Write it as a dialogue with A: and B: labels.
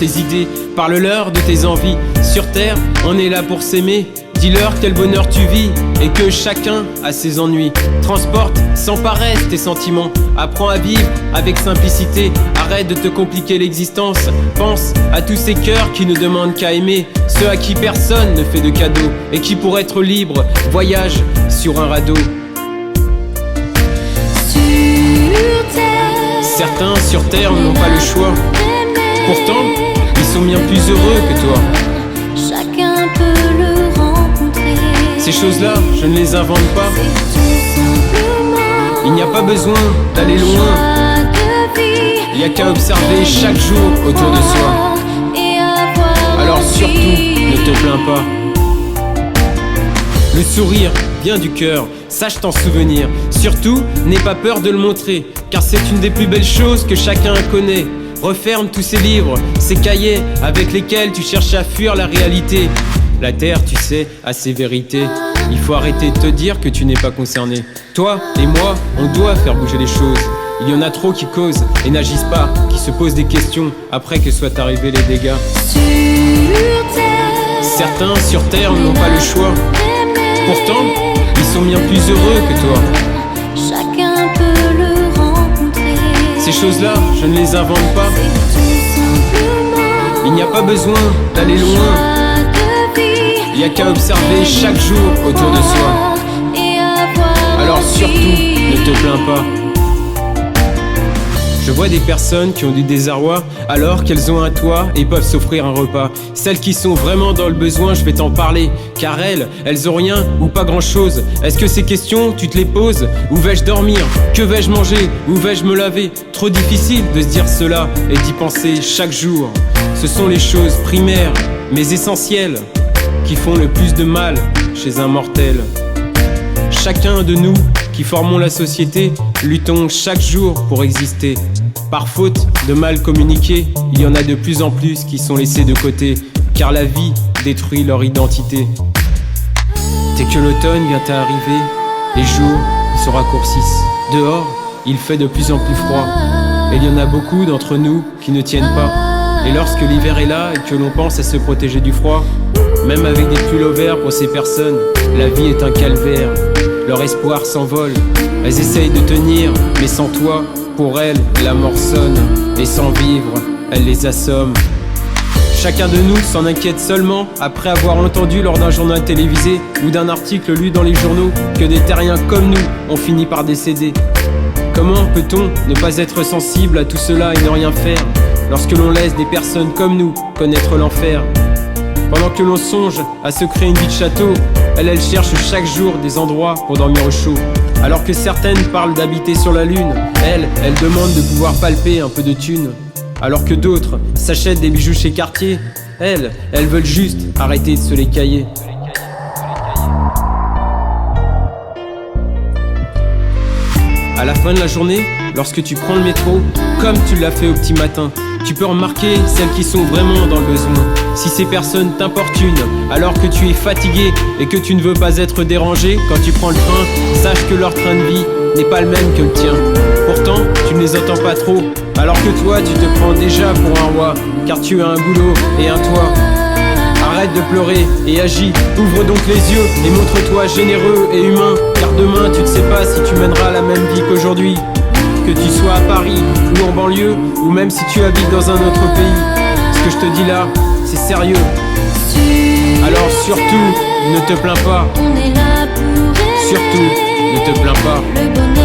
A: tes idées, parle-leur de tes envies. Sur terre, on est là pour s'aimer. Dis-leur quel bonheur tu vis et que chacun a ses ennuis. Transporte sans paresse tes sentiments. Apprends à vivre avec simplicité. Arrête de te compliquer l'existence. Pense à tous ces cœurs qui ne demandent qu'à aimer. Ceux à qui personne ne fait de cadeaux et qui pour être libre voyagent sur un radeau. Certains sur terre n'ont pas le choix. Pourtant, ils sont bien plus heureux que toi.
B: Chacun peut le rencontrer.
A: Ces choses-là, je ne les invente pas. Il n'y a pas besoin d'aller loin. Il n'y a qu'à observer chaque jour autour de soi. Alors surtout, ne te plains pas. Le sourire vient du cœur, sache t'en souvenir. Surtout, n'aie pas peur de le montrer, car c'est une des plus belles choses que chacun connaît. Referme tous ces livres, ces cahiers avec lesquels tu cherches à fuir la réalité. La terre, tu sais, a ses vérités. Il faut arrêter de te dire que tu n'es pas concerné. Toi et moi, on doit faire bouger les choses. Il y en a trop qui causent et n'agissent pas, qui se posent des questions après que soient arrivés les dégâts. Certains sur terre n'ont pas le choix. Pourtant, ils sont bien plus heureux que toi.
B: Chacun peut le rencontrer.
A: Ces choses-là, je ne les invente pas. Il n'y a pas besoin d'aller loin. Il n'y a qu'à observer chaque jour autour de soi. Alors surtout, ne te plains pas. Je vois des personnes qui ont du désarroi alors qu'elles ont un toit et peuvent s'offrir un repas. Celles qui sont vraiment dans le besoin, je vais t'en parler. Car elles ont rien ou pas grand chose. Est-ce que ces questions, tu te les poses? Où vais-je dormir? Que vais-je manger? Où vais-je me laver? Trop difficile de se dire cela et d'y penser chaque jour. Ce sont les choses primaires mais essentielles qui font le plus de mal chez un mortel. Chacun de nous qui formons la société, luttons chaque jour pour exister. Par faute de mal communiquer, il y en a de plus en plus qui sont laissés de côté, car la vie détruit leur identité. Dès que l'automne vient à arriver, les jours se raccourcissent. Dehors, il fait de plus en plus froid, et il y en a beaucoup d'entre nous qui ne tiennent pas. Et lorsque l'hiver est là et que l'on pense à se protéger du froid, même avec des pulls verts pour ces personnes, la vie est un calvaire. Leur espoir s'envole, elles essayent de tenir, mais sans toi, pour elles, la mort sonne. Et sans vivre, elles les assomment. Chacun de nous s'en inquiète seulement après avoir entendu lors d'un journal télévisé ou d'un article lu dans les journaux que des terriens comme nous ont fini par décéder. Comment peut-on ne pas être sensible à tout cela et ne rien faire lorsque l'on laisse des personnes comme nous connaître l'enfer? Pendant que l'on songe à se créer une vie de château, elles cherchent chaque jour des endroits pour dormir au chaud. Alors que certaines parlent d'habiter sur la lune, elles demandent de pouvoir palper un peu de thunes. Alors que d'autres s'achètent des bijoux chez Cartier, elles veulent juste arrêter de se les cailler. À la fin de la journée, lorsque tu prends le métro, comme tu l'as fait au petit matin, tu peux remarquer celles qui sont vraiment dans le besoin. Si ces personnes t'importunent alors que tu es fatigué et que tu ne veux pas être dérangé quand tu prends le train, sache que leur train de vie n'est pas le même que le tien. Pourtant, tu ne les entends pas trop, alors que toi tu te prends déjà pour un roi, car tu as un boulot et un toit. Arrête de pleurer et agis, ouvre donc les yeux et montre-toi généreux et humain, car demain tu ne sais pas si tu mèneras la même vie qu'aujourd'hui. Que tu sois à Paris ou en banlieue, ou même si tu habites dans un autre pays, ce que je te dis là, c'est sérieux. Alors surtout, ne te plains pas. Surtout, ne te plains pas.